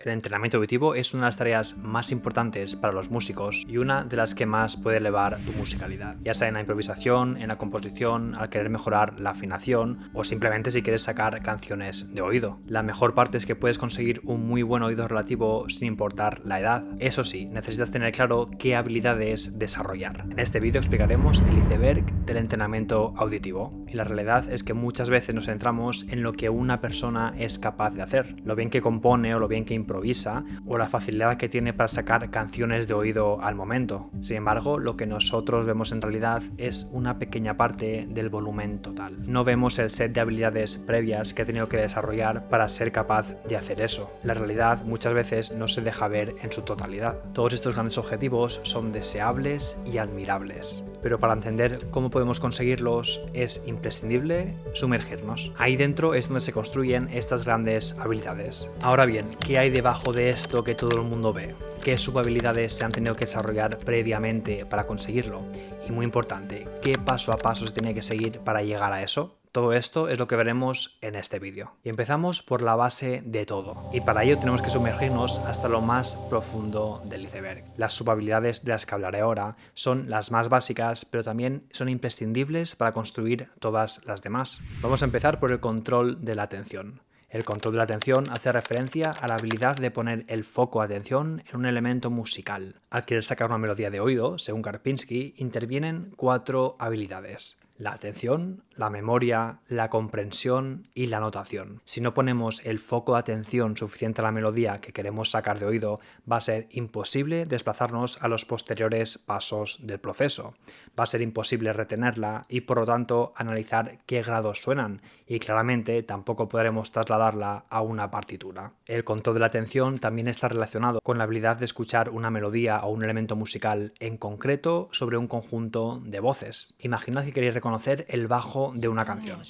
El entrenamiento auditivo es una de las tareas más importantes para los músicos y una de las que más puede elevar tu musicalidad, ya sea en la improvisación, en la composición, al querer mejorar la afinación o simplemente si quieres sacar canciones de oído. La mejor parte es que puedes conseguir un muy buen oído relativo sin importar la edad. Eso sí, necesitas tener claro qué habilidades desarrollar. En este vídeo explicaremos el iceberg del entrenamiento auditivo y la realidad es que muchas veces nos centramos en lo que una persona es capaz de hacer, lo bien que compone o lo bien que improvisa o la facilidad que tiene para sacar canciones de oído al momento. Sin embargo, lo que nosotros vemos en realidad es una pequeña parte del volumen total. No vemos el set de habilidades previas que ha tenido que desarrollar para ser capaz de hacer eso. La realidad muchas veces no se deja ver en su totalidad. Todos estos grandes objetivos son deseables y admirables, pero para entender cómo podemos conseguirlos es imprescindible sumergirnos. Ahí dentro es donde se construyen estas grandes habilidades. Ahora bien, ¿qué hay debajo de esto que todo el mundo ve? ¿Qué subhabilidades se han tenido que desarrollar previamente para conseguirlo? Y muy importante, ¿qué paso a paso se tiene que seguir para llegar a eso? Todo esto es lo que veremos en este vídeo. Y empezamos por la base de todo. Y para ello tenemos que sumergirnos hasta lo más profundo del iceberg. Las subhabilidades de las que hablaré ahora son las más básicas, pero también son imprescindibles para construir todas las demás. Vamos a empezar por el control de la atención. El control de la atención hace referencia a la habilidad de poner el foco de atención en un elemento musical. Al querer sacar una melodía de oído, según Karpinski, intervienen 4 habilidades: la atención, la memoria, la comprensión y la notación. Si no ponemos el foco de atención suficiente a la melodía que queremos sacar de oído, va a ser imposible desplazarnos a los posteriores pasos del proceso. Va a ser imposible retenerla y por lo tanto analizar qué grados suenan, y claramente tampoco podremos trasladarla a una partitura. El control de la atención también está relacionado con la habilidad de escuchar una melodía o un elemento musical en concreto sobre un conjunto de voces. Imaginad que queréis reconocer el bajo de una canción.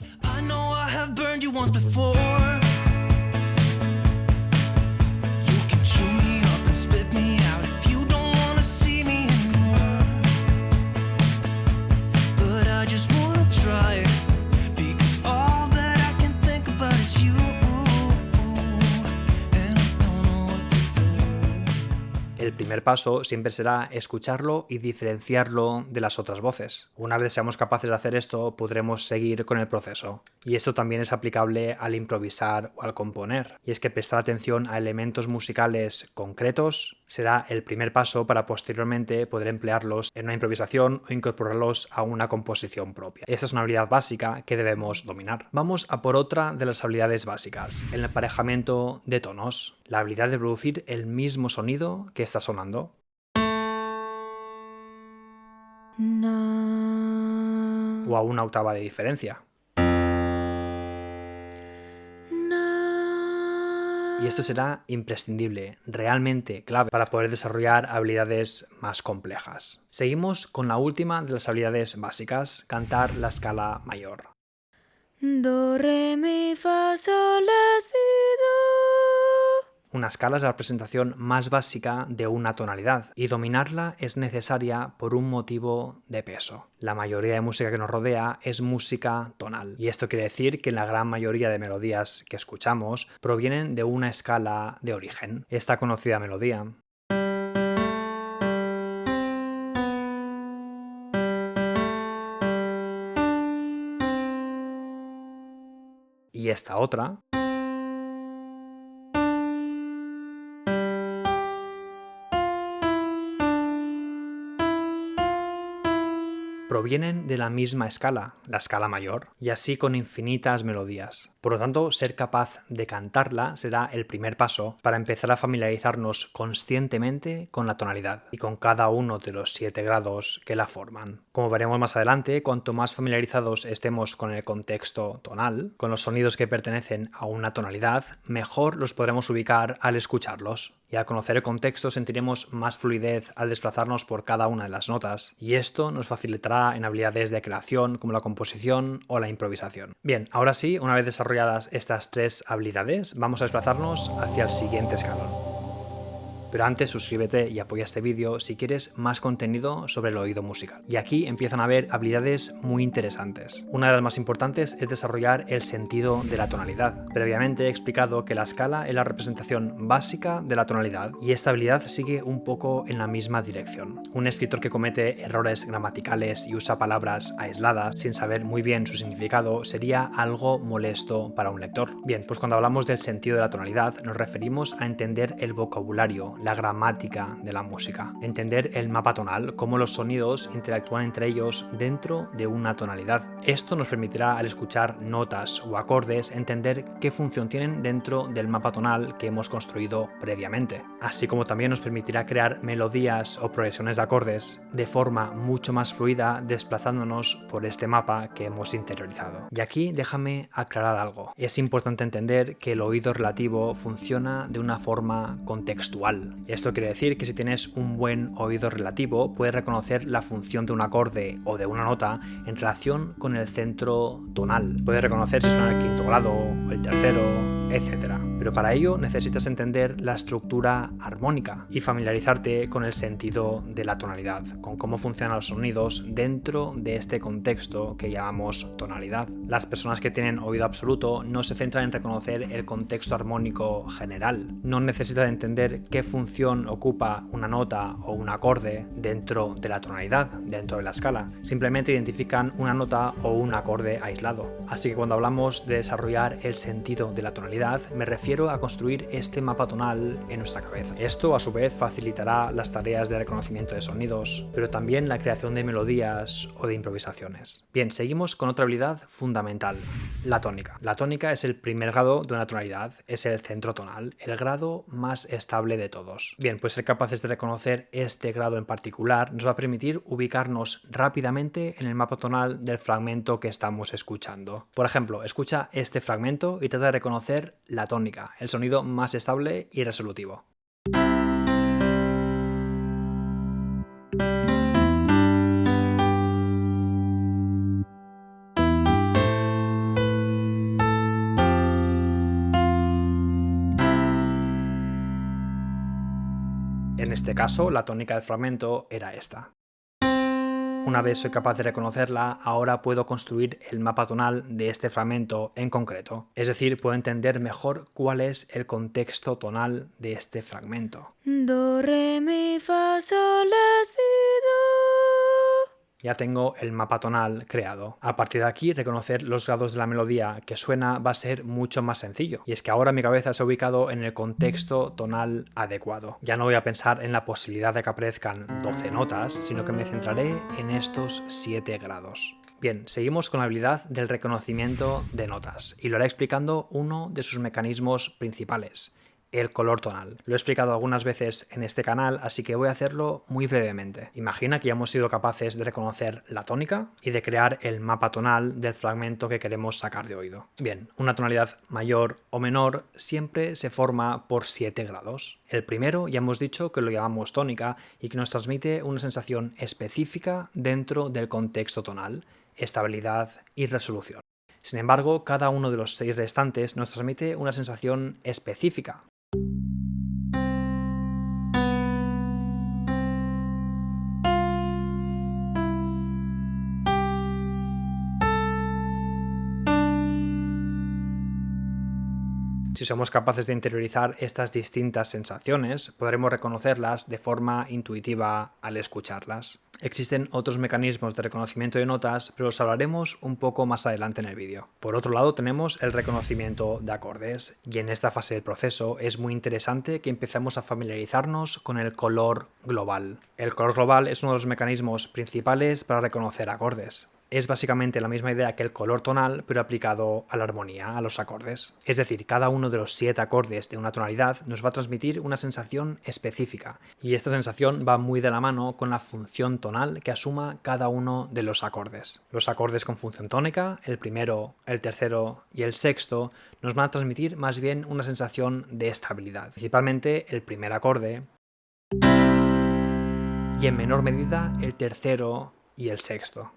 El primer paso siempre será escucharlo y diferenciarlo de las otras voces. Una vez seamos capaces de hacer esto, podremos seguir con el proceso. Y esto también es aplicable al improvisar o al componer. Y es que prestar atención a elementos musicales concretos será el primer paso para posteriormente poder emplearlos en una improvisación o incorporarlos a una composición propia. Esta es una habilidad básica que debemos dominar. Vamos a por otra de las habilidades básicas, el emparejamiento de tonos. La habilidad de producir el mismo sonido que está sonando. O a una octava de diferencia. Y esto será imprescindible, realmente clave, para poder desarrollar habilidades más complejas. Seguimos con la última de las habilidades básicas, cantar la escala mayor. Do, re, mi, fa, sol, la, si, do. Una escala es la representación más básica de una tonalidad y dominarla es necesaria por un motivo de peso. La mayoría de música que nos rodea es música tonal y esto quiere decir que la gran mayoría de melodías que escuchamos provienen de una escala de origen, esta conocida melodía. Y esta otra. Provienen de la misma escala, la escala mayor, y así con infinitas melodías. Por lo tanto, ser capaz de cantarla será el primer paso para empezar a familiarizarnos conscientemente con la tonalidad y con cada uno de los 7 grados que la forman. Como veremos más adelante, cuanto más familiarizados estemos con el contexto tonal, con los sonidos que pertenecen a una tonalidad, mejor los podremos ubicar al escucharlos. Y al conocer el contexto sentiremos más fluidez al desplazarnos por cada una de las notas, y esto nos facilitará en habilidades de creación como la composición o la improvisación. Bien, ahora sí, una vez desarrolladas estas 3 habilidades, vamos a desplazarnos hacia el siguiente escalón. Pero antes suscríbete y apoya este vídeo si quieres más contenido sobre el oído musical. Y aquí empiezan a haber habilidades muy interesantes. Una de las más importantes es desarrollar el sentido de la tonalidad. Previamente he explicado que la escala es la representación básica de la tonalidad y esta habilidad sigue un poco en la misma dirección. Un escritor que comete errores gramaticales y usa palabras aisladas sin saber muy bien su significado sería algo molesto para un lector. Bien, pues cuando hablamos del sentido de la tonalidad nos referimos a entender el vocabulario, la gramática de la música, entender el mapa tonal, cómo los sonidos interactúan entre ellos dentro de una tonalidad. Esto nos permitirá al escuchar notas o acordes entender qué función tienen dentro del mapa tonal que hemos construido previamente, así como también nos permitirá crear melodías o progresiones de acordes de forma mucho más fluida desplazándonos por este mapa que hemos interiorizado. Y aquí déjame aclarar algo. Es importante entender que el oído relativo funciona de una forma contextual. Esto quiere decir que si tienes un buen oído relativo puedes reconocer la función de un acorde o de una nota en relación con el centro tonal. Puedes reconocer si suena el quinto grado, el tercero, etc. Pero para ello necesitas entender la estructura armónica y familiarizarte con el sentido de la tonalidad, con cómo funcionan los sonidos dentro de este contexto que llamamos tonalidad. Las personas que tienen oído absoluto no se centran en reconocer el contexto armónico general, no necesitan entender qué función ocupa una nota o un acorde dentro de la tonalidad, dentro de la escala. Simplemente identifican una nota o un acorde aislado. Así que cuando hablamos de desarrollar el sentido de la tonalidad, me refiero a construir este mapa tonal en nuestra cabeza. Esto a su vez facilitará las tareas de reconocimiento de sonidos, pero también la creación de melodías o de improvisaciones. Bien, seguimos con otra habilidad fundamental, la tónica. La tónica es el primer grado de una tonalidad, es el centro tonal, el grado más estable de todos. Bien, pues ser capaces de reconocer este grado en particular nos va a permitir ubicarnos rápidamente en el mapa tonal del fragmento que estamos escuchando. Por ejemplo, escucha este fragmento y trata de reconocer la tónica, el sonido más estable y resolutivo. En este caso, la tónica del fragmento era esta. Una vez soy capaz de reconocerla, ahora puedo construir el mapa tonal de este fragmento en concreto. Es decir, puedo entender mejor cuál es el contexto tonal de este fragmento. Do, re, mi, fa, sol, la, si, do. Ya tengo el mapa tonal creado. A partir de aquí, reconocer los grados de la melodía que suena va a ser mucho más sencillo. Y es que ahora mi cabeza se ha ubicado en el contexto tonal adecuado. Ya no voy a pensar en la posibilidad de que aparezcan 12 notas, sino que me centraré en estos 7 grados. Bien, seguimos con la habilidad del reconocimiento de notas, y lo haré explicando uno de sus mecanismos principales, el color tonal. Lo he explicado algunas veces en este canal, así que voy a hacerlo muy brevemente. Imagina que ya hemos sido capaces de reconocer la tónica y de crear el mapa tonal del fragmento que queremos sacar de oído. Bien, una tonalidad mayor o menor siempre se forma por 7 grados. El primero ya hemos dicho que lo llamamos tónica y que nos transmite una sensación específica dentro del contexto tonal, estabilidad y resolución. Sin embargo, cada uno de los 6 restantes nos transmite una sensación específica. Si somos capaces de interiorizar estas distintas sensaciones, podremos reconocerlas de forma intuitiva al escucharlas. Existen otros mecanismos de reconocimiento de notas, pero los hablaremos un poco más adelante en el vídeo. Por otro lado, tenemos el reconocimiento de acordes, y en esta fase del proceso es muy interesante que empecemos a familiarizarnos con el color global. El color global es uno de los mecanismos principales para reconocer acordes. Es básicamente la misma idea que el color tonal, pero aplicado a la armonía, a los acordes. Es decir, cada uno de los 7 acordes de una tonalidad nos va a transmitir una sensación específica, y esta sensación va muy de la mano con la función tonal que asuma cada uno de los acordes. Los acordes con función tónica, el primero, el tercero y el sexto, nos van a transmitir más bien una sensación de estabilidad, principalmente el primer acorde, y en menor medida el tercero y el sexto.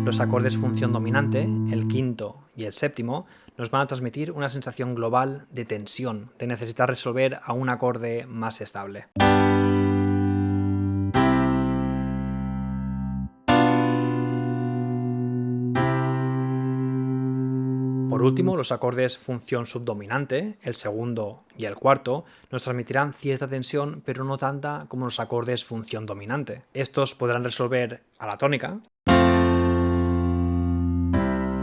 Los acordes función dominante, el quinto y el séptimo, nos van a transmitir una sensación global de tensión, de necesitar resolver a un acorde más estable. Por último, los acordes función subdominante, el segundo y el cuarto, nos transmitirán cierta tensión, pero no tanta como los acordes función dominante. Estos podrán resolver a la tónica,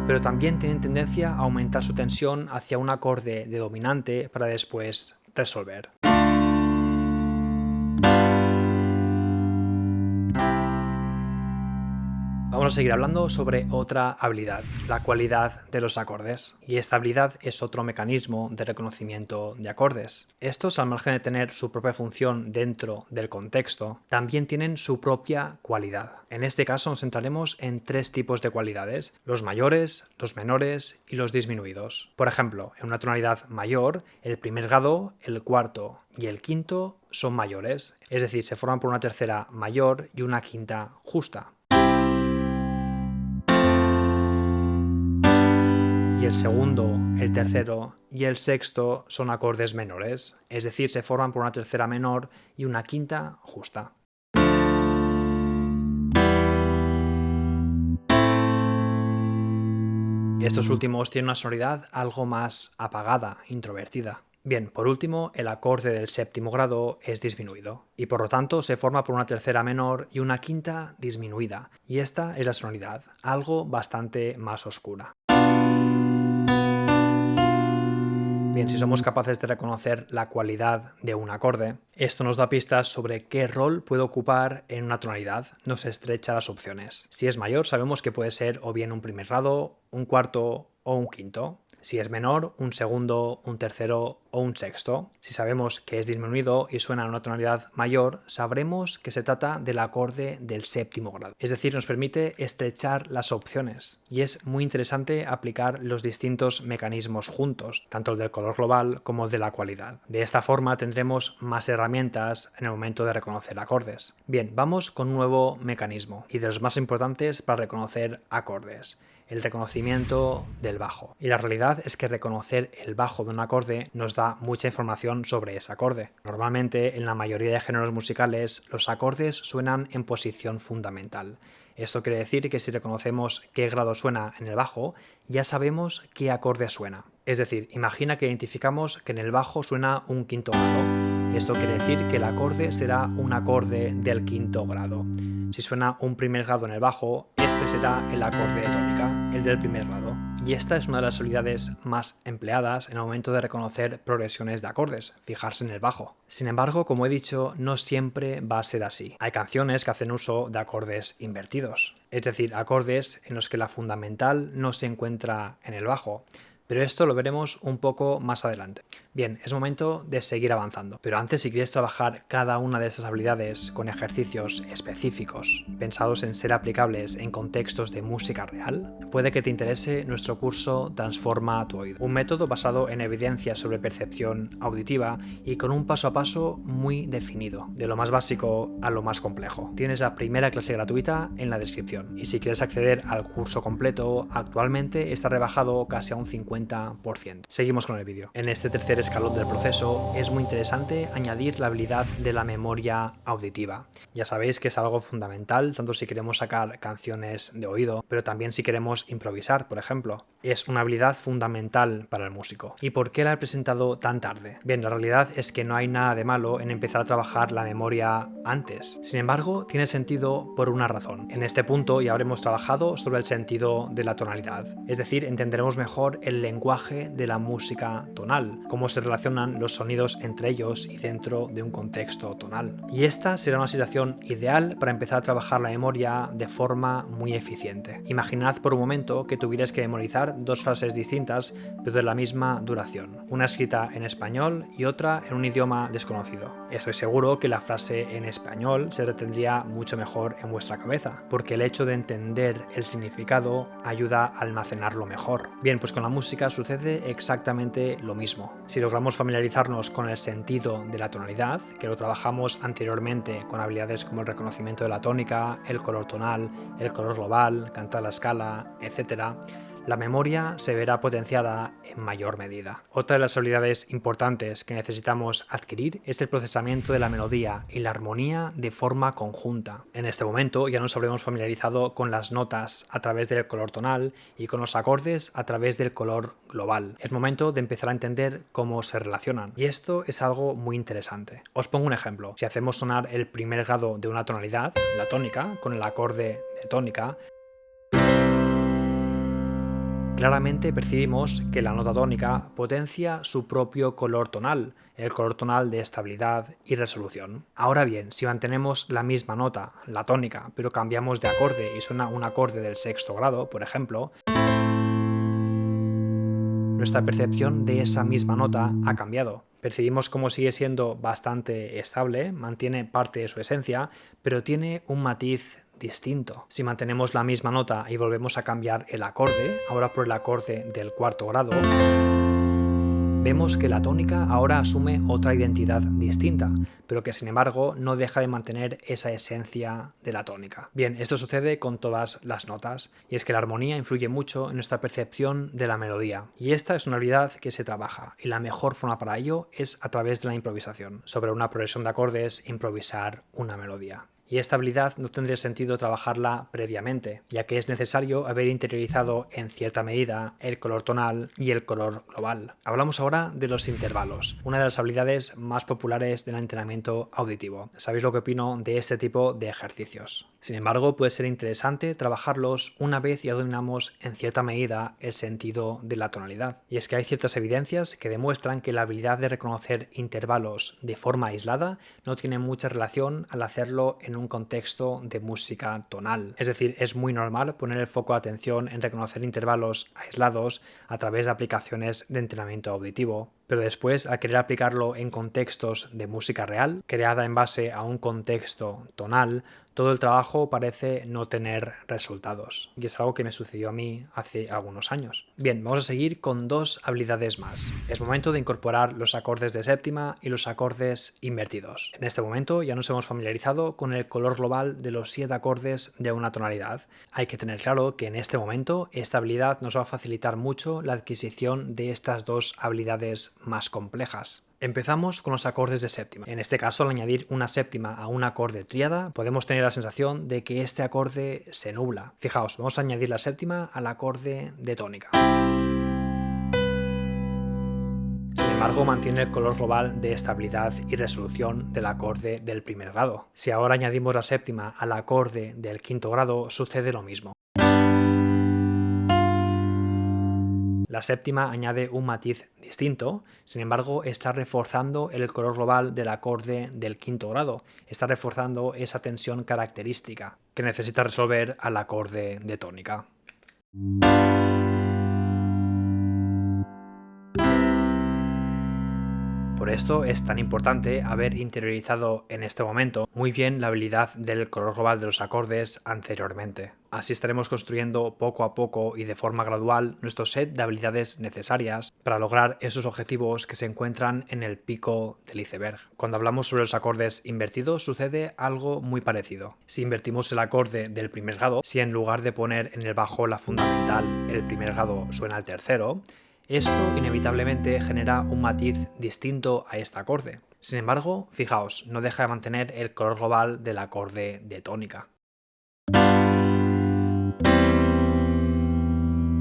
pero también tienen tendencia a aumentar su tensión hacia un acorde de dominante para después resolver. Vamos a seguir hablando sobre otra habilidad, la cualidad de los acordes. Y esta habilidad es otro mecanismo de reconocimiento de acordes. Estos, al margen de tener su propia función dentro del contexto, también tienen su propia cualidad. En este caso nos centraremos en 3 tipos de cualidades: los mayores, los menores y los disminuidos. Por ejemplo, en una tonalidad mayor, el primer grado, el cuarto y el quinto son mayores, es decir, se forman por una tercera mayor y una quinta justa. Y el segundo, el tercero y el sexto son acordes menores, es decir, se forman por una tercera menor y una quinta justa. Estos últimos tienen una sonoridad algo más apagada, introvertida. Bien, por último, el acorde del séptimo grado es disminuido y por lo tanto se forma por una tercera menor y una quinta disminuida, y esta es la sonoridad, algo bastante más oscura. Bien, si somos capaces de reconocer la cualidad de un acorde, esto nos da pistas sobre qué rol puede ocupar en una tonalidad, nos estrecha las opciones. Si es mayor, sabemos que puede ser o bien un primer grado, un cuarto o un quinto. Si es menor, un segundo, un tercero o un sexto. Si sabemos que es disminuido y suena en una tonalidad mayor, sabremos que se trata del acorde del séptimo grado. Es decir, nos permite estrechar las opciones. Y es muy interesante aplicar los distintos mecanismos juntos, tanto el del color global como el de la cualidad. De esta forma tendremos más herramientas en el momento de reconocer acordes. Bien, vamos con un nuevo mecanismo, y de los más importantes para reconocer acordes: el reconocimiento del bajo. Y la realidad es que reconocer el bajo de un acorde nos da mucha información sobre ese acorde. Normalmente, en la mayoría de géneros musicales, los acordes suenan en posición fundamental. Esto quiere decir que si reconocemos qué grado suena en el bajo, ya sabemos qué acorde suena. Es decir, imagina que identificamos que en el bajo suena un quinto grado. Esto quiere decir que el acorde será un acorde del quinto grado. Si suena un primer grado en el bajo, este será el acorde de tónica, el del primer grado. Y esta es una de las habilidades más empleadas en el momento de reconocer progresiones de acordes, fijarse en el bajo. Sin embargo, como he dicho, no siempre va a ser así. Hay canciones que hacen uso de acordes invertidos, es decir, acordes en los que la fundamental no se encuentra en el bajo. Pero esto lo veremos un poco más adelante. Bien, es momento de seguir avanzando. Pero antes, si quieres trabajar cada una de estas habilidades con ejercicios específicos, pensados en ser aplicables en contextos de música real, puede que te interese nuestro curso Transforma tu oído. Un método basado en evidencia sobre percepción auditiva y con un paso a paso muy definido, de lo más básico a lo más complejo. Tienes la primera clase gratuita en la descripción. Y si quieres acceder al curso completo, actualmente está rebajado casi a un 50%. Seguimos con el vídeo. En este tercer escalón del proceso es muy interesante añadir la habilidad de la memoria auditiva. Ya sabéis que es algo fundamental, tanto si queremos sacar canciones de oído, pero también si queremos improvisar, por ejemplo. Es una habilidad fundamental para el músico. ¿Y por qué la he presentado tan tarde? Bien, la realidad es que no hay nada de malo en empezar a trabajar la memoria antes. Sin embargo, tiene sentido por una razón. En este punto ya habremos trabajado sobre el sentido de la tonalidad, es decir, entenderemos mejor el lenguaje de la música tonal, cómo se relacionan los sonidos entre ellos y dentro de un contexto tonal. Y esta será una situación ideal para empezar a trabajar la memoria de forma muy eficiente. Imaginad por un momento que tuvierais que memorizar 2 frases distintas pero de la misma duración, una escrita en español y otra en un idioma desconocido. Estoy seguro que la frase en español se retendría mucho mejor en vuestra cabeza, porque el hecho de entender el significado ayuda a almacenarlo mejor. Bien, pues con la música sucede exactamente lo mismo. Si logramos familiarizarnos con el sentido de la tonalidad, que lo trabajamos anteriormente con habilidades como el reconocimiento de la tónica, el color tonal, el color global, cantar la escala, etc., La memoria se verá potenciada en mayor medida. Otra de las habilidades importantes que necesitamos adquirir es el procesamiento de la melodía y la armonía de forma conjunta. En este momento ya nos habremos familiarizado con las notas a través del color tonal y con los acordes a través del color global. Es momento de empezar a entender cómo se relacionan. Y esto es algo muy interesante. Os pongo un ejemplo. Si hacemos sonar el primer grado de una tonalidad, la tónica, con el acorde de tónica, claramente percibimos que la nota tónica potencia su propio color tonal, el color tonal de estabilidad y resolución. Ahora bien, si mantenemos la misma nota, la tónica, pero cambiamos de acorde y suena un acorde del sexto grado, por ejemplo, nuestra percepción de esa misma nota ha cambiado. Percibimos cómo sigue siendo bastante estable, mantiene parte de su esencia, pero tiene un matiz distinto. Si mantenemos la misma nota y volvemos a cambiar el acorde, ahora por el acorde del cuarto grado, vemos que la tónica ahora asume otra identidad distinta, pero que sin embargo no deja de mantener esa esencia de la tónica. Bien, esto sucede con todas las notas, y es que la armonía influye mucho en nuestra percepción de la melodía. Y esta es una habilidad que se trabaja, y la mejor forma para ello es a través de la improvisación. Sobre una progresión de acordes, improvisar una melodía. Y esta habilidad no tendría sentido trabajarla previamente, ya que es necesario haber interiorizado en cierta medida el color tonal y el color global. Hablamos ahora de los intervalos, una de las habilidades más populares del entrenamiento auditivo. ¿Sabéis lo que opino de este tipo de ejercicios? Sin embargo, puede ser interesante trabajarlos una vez ya dominamos en cierta medida el sentido de la tonalidad. Y es que hay ciertas evidencias que demuestran que la habilidad de reconocer intervalos de forma aislada no tiene mucha relación al hacerlo en un contexto de música tonal. Es decir, es muy normal poner el foco de atención en reconocer intervalos aislados a través de aplicaciones de entrenamiento auditivo, pero después, al querer aplicarlo en contextos de música real, creada en base a un contexto tonal, todo el trabajo parece no tener resultados. Y es algo que me sucedió a mí hace algunos años. Bien, vamos a seguir con dos habilidades más. Es momento de incorporar los acordes de séptima y los acordes invertidos. En este momento ya nos hemos familiarizado con el color global de los 7 acordes de una tonalidad. Hay que tener claro que en este momento esta habilidad nos va a facilitar mucho la adquisición de estas dos habilidades más complejas. Empezamos con los acordes de séptima. En este caso, al añadir una séptima a un acorde tríada, podemos tener la sensación de que este acorde se nubla. Fijaos, vamos a añadir la séptima al acorde de tónica. Sin embargo, mantiene el color global de estabilidad y resolución del acorde del primer grado. Si ahora añadimos la séptima al acorde del quinto grado, sucede lo mismo. La séptima añade un matiz distinto, sin embargo está reforzando el color global del acorde del quinto grado, está reforzando esa tensión característica que necesita resolver al acorde de tónica. Por esto es tan importante haber interiorizado en este momento muy bien la habilidad del color global de los acordes anteriormente. Así estaremos construyendo poco a poco y de forma gradual nuestro set de habilidades necesarias para lograr esos objetivos que se encuentran en el pico del iceberg. Cuando hablamos sobre los acordes invertidos sucede algo muy parecido. Si invertimos el acorde del primer grado, si en lugar de poner en el bajo la fundamental el primer grado suena el tercero, esto inevitablemente genera un matiz distinto a este acorde. Sin embargo, fijaos, no deja de mantener el color global del acorde de tónica.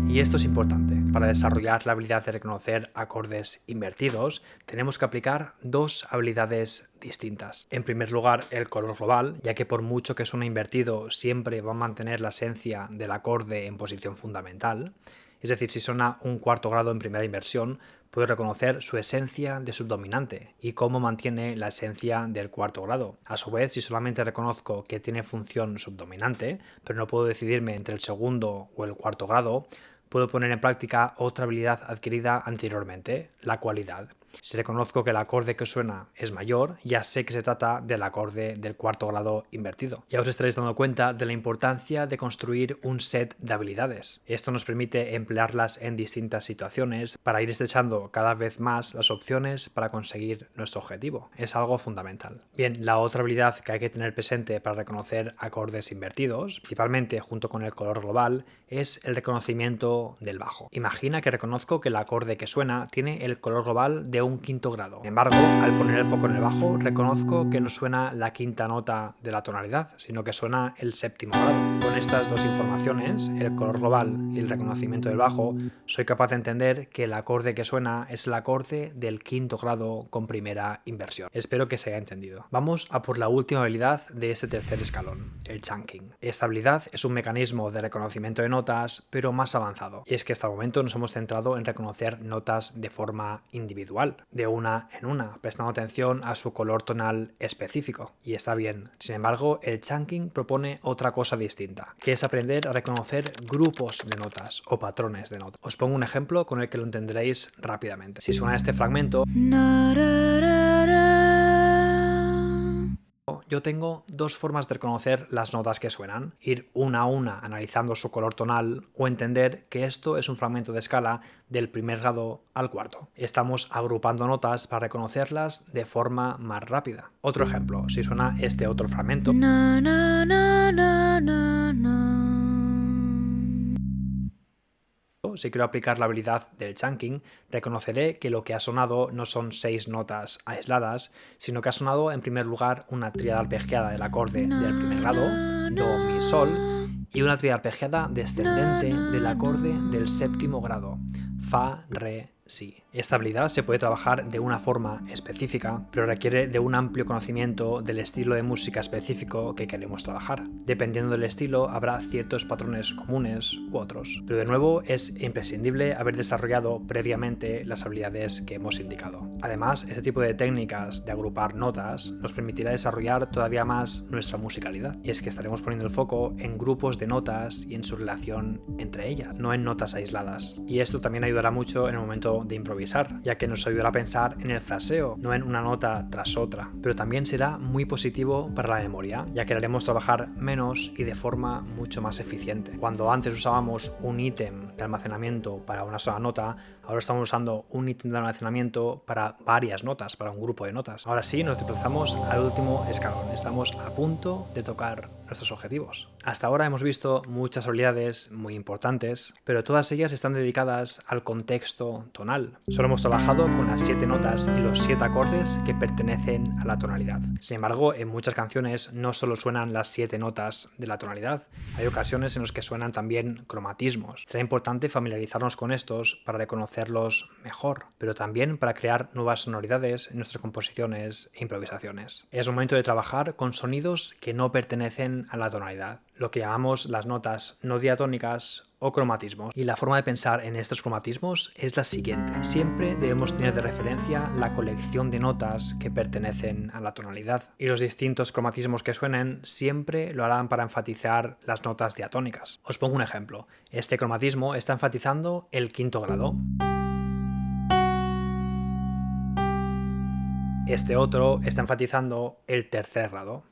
Y esto es importante. Para desarrollar la habilidad de reconocer acordes invertidos, tenemos que aplicar dos habilidades distintas. En primer lugar, el color global, ya que por mucho que suene invertido, siempre va a mantener la esencia del acorde en posición fundamental. Es decir, si suena un cuarto grado en primera inversión, puedo reconocer su esencia de subdominante y cómo mantiene la esencia del cuarto grado. A su vez, si solamente reconozco que tiene función subdominante, pero no puedo decidirme entre el segundo o el cuarto grado, puedo poner en práctica otra habilidad adquirida anteriormente, la cualidad. Si reconozco que el acorde que suena es mayor, ya sé que se trata del acorde del cuarto grado invertido. Ya os estaréis dando cuenta de la importancia de construir un set de habilidades. Esto nos permite emplearlas en distintas situaciones para ir estrechando cada vez más las opciones para conseguir nuestro objetivo. Es algo fundamental. Bien, la otra habilidad que hay que tener presente para reconocer acordes invertidos, principalmente junto con el color global, es el reconocimiento grado del bajo. Imagina que reconozco que el acorde que suena tiene el color global de un quinto grado. Sin embargo, al poner el foco en el bajo, reconozco que no suena la quinta nota de la tonalidad, sino que suena el séptimo grado. Con estas dos informaciones, el color global y el reconocimiento del bajo, soy capaz de entender que el acorde que suena es el acorde del quinto grado con primera inversión. Espero que se haya entendido. Vamos a por la última habilidad de este tercer escalón, el chunking. Esta habilidad es un mecanismo de reconocimiento de notas, pero más avanzado. Y es que hasta el momento nos hemos centrado en reconocer notas de forma individual, de una en una, prestando atención a su color tonal específico. Y está bien. Sin embargo, el chunking propone otra cosa distinta, que es aprender a reconocer grupos de notas o patrones de notas. Os pongo un ejemplo con el que lo entenderéis rápidamente. Si suena este fragmento, yo tengo dos formas de reconocer las notas que suenan: ir una a una analizando su color tonal, o entender que esto es un fragmento de escala del primer grado al cuarto. Estamos agrupando notas para reconocerlas de forma más rápida. Otro ejemplo, si suena este otro fragmento, si quiero aplicar la habilidad del chunking, reconoceré que lo que ha sonado no son 6 notas aisladas, sino que ha sonado en primer lugar una tríada arpegiada del acorde del primer grado, do, mi, sol, y una tríada arpegiada descendente del acorde del séptimo grado, fa, re, si. Esta habilidad se puede trabajar de una forma específica, pero requiere de un amplio conocimiento del estilo de música específico que queremos trabajar. Dependiendo del estilo, habrá ciertos patrones comunes u otros, pero de nuevo es imprescindible haber desarrollado previamente las habilidades que hemos indicado. Además, este tipo de técnicas de agrupar notas nos permitirá desarrollar todavía más nuestra musicalidad, y es que estaremos poniendo el foco en grupos de notas y en su relación entre ellas, no en notas aisladas. Y esto también ayudará mucho en el momento de improvisar, ya que nos ayudará a pensar en el fraseo, no en una nota tras otra. Pero también será muy positivo para la memoria, ya que la haremos trabajar menos y de forma mucho más eficiente. Cuando antes usábamos un ítem de almacenamiento para una sola nota, ahora estamos usando un ítem de almacenamiento para varias notas, para un grupo de notas. Ahora sí, nos desplazamos al último escalón. Estamos a punto de tocar nuestros objetivos. Hasta ahora hemos visto muchas habilidades muy importantes, pero todas ellas están dedicadas al contexto tonal. Solo hemos trabajado con las 7 notas y los 7 acordes que pertenecen a la tonalidad. Sin embargo, en muchas canciones no solo suenan las 7 notas de la tonalidad, hay ocasiones en las que suenan también cromatismos. Será importante familiarizarnos con estos para reconocerlos mejor, pero también para crear nuevas sonoridades en nuestras composiciones e improvisaciones. Es momento de trabajar con sonidos que no pertenecen a la tonalidad, lo que llamamos las notas no diatónicas o cromatismos. Y la forma de pensar en estos cromatismos es la siguiente: siempre debemos tener de referencia la colección de notas que pertenecen a la tonalidad, y los distintos cromatismos que suenen siempre lo harán para enfatizar las notas diatónicas. Os pongo un ejemplo. Este cromatismo está enfatizando el quinto grado. Este otro está enfatizando el tercer grado.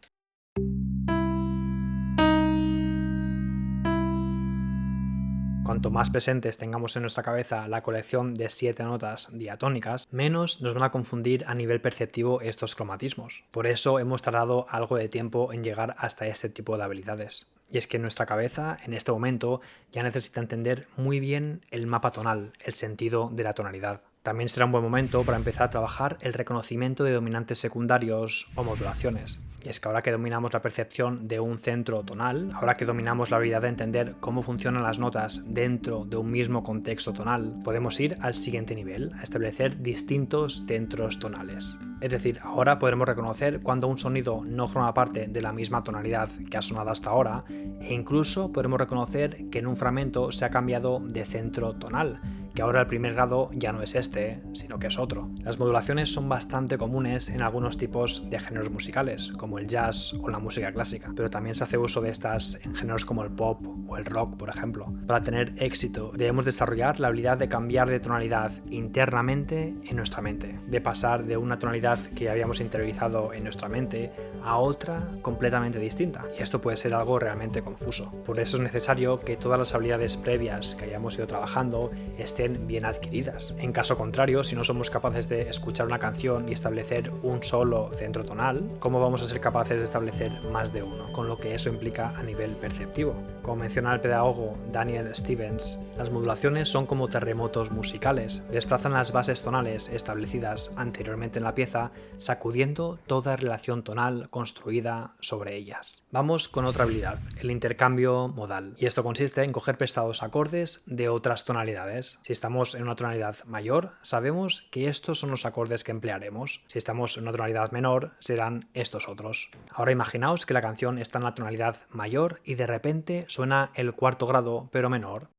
Cuanto más presentes tengamos en nuestra cabeza la colección de 7 notas diatónicas, menos nos van a confundir a nivel perceptivo estos cromatismos. Por eso hemos tardado algo de tiempo en llegar hasta este tipo de habilidades. Y es que nuestra cabeza, en este momento, ya necesita entender muy bien el mapa tonal, el sentido de la tonalidad. También será un buen momento para empezar a trabajar el reconocimiento de dominantes secundarios o modulaciones. Y es que ahora que dominamos la percepción de un centro tonal, ahora que dominamos la habilidad de entender cómo funcionan las notas dentro de un mismo contexto tonal, podemos ir al siguiente nivel, a establecer distintos centros tonales. Es decir, ahora podremos reconocer cuando un sonido no forma parte de la misma tonalidad que ha sonado hasta ahora, e incluso podremos reconocer que en un fragmento se ha cambiado de centro tonal, que ahora el primer grado ya no es este, sino que es otro. Las modulaciones son bastante comunes en algunos tipos de géneros musicales, como el jazz o la música clásica, pero también se hace uso de estas en géneros como el pop o el rock, por ejemplo. Para tener éxito, debemos desarrollar la habilidad de cambiar de tonalidad internamente en nuestra mente, de pasar de una tonalidad que habíamos interiorizado en nuestra mente a otra completamente distinta, y esto puede ser algo realmente confuso. Por eso es necesario que todas las habilidades previas que hayamos ido trabajando estén estén bien adquiridas. En caso contrario, si no somos capaces de escuchar una canción y establecer un solo centro tonal, ¿cómo vamos a ser capaces de establecer más de uno? Con lo que eso implica a nivel perceptivo. Como menciona el pedagogo Daniel Stevens, las modulaciones son como terremotos musicales, desplazan las bases tonales establecidas anteriormente en la pieza, sacudiendo toda relación tonal construida sobre ellas. Vamos con otra habilidad, el intercambio modal, y esto consiste en coger prestados acordes de otras tonalidades. Si estamos en una tonalidad mayor, sabemos que estos son los acordes que emplearemos. Si estamos en una tonalidad menor, serán estos otros. Ahora imaginaos que la canción está en la tonalidad mayor y de repente suena el cuarto grado, pero menor.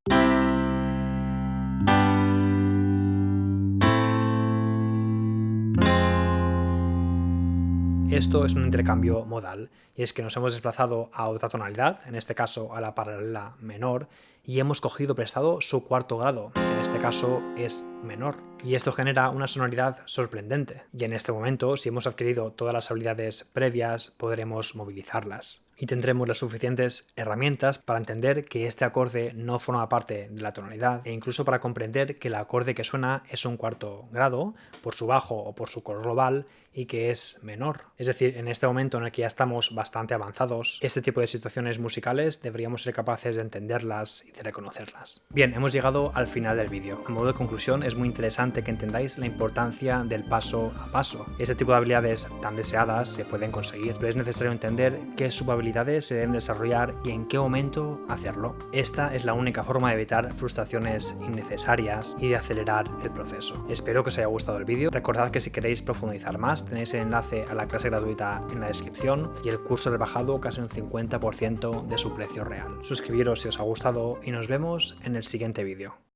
Esto es un intercambio modal, y es que nos hemos desplazado a otra tonalidad, en este caso a la paralela menor, y hemos cogido prestado su cuarto grado, que en este caso es menor. Y esto genera una sonoridad sorprendente, y en este momento, si hemos adquirido todas las habilidades previas, podremos movilizarlas. Y tendremos las suficientes herramientas para entender que este acorde no forma parte de la tonalidad e incluso para comprender que el acorde que suena es un cuarto grado por su bajo o por su color global y que es menor. Es decir, en este momento en el que ya estamos bastante avanzados, este tipo de situaciones musicales deberíamos ser capaces de entenderlas y de reconocerlas. Bien, hemos llegado al final del vídeo. A modo de conclusión, es muy interesante que entendáis la importancia del paso a paso. Este tipo de habilidades tan deseadas se pueden conseguir, pero es necesario entender qué subhabilidades se deben desarrollar y en qué momento hacerlo. Esta es la única forma de evitar frustraciones innecesarias y de acelerar el proceso. Espero que os haya gustado el vídeo. Recordad que si queréis profundizar más tenéis el enlace a la clase gratuita en la descripción y el curso rebajado casi un 50% de su precio real. Suscribiros si os ha gustado y nos vemos en el siguiente vídeo.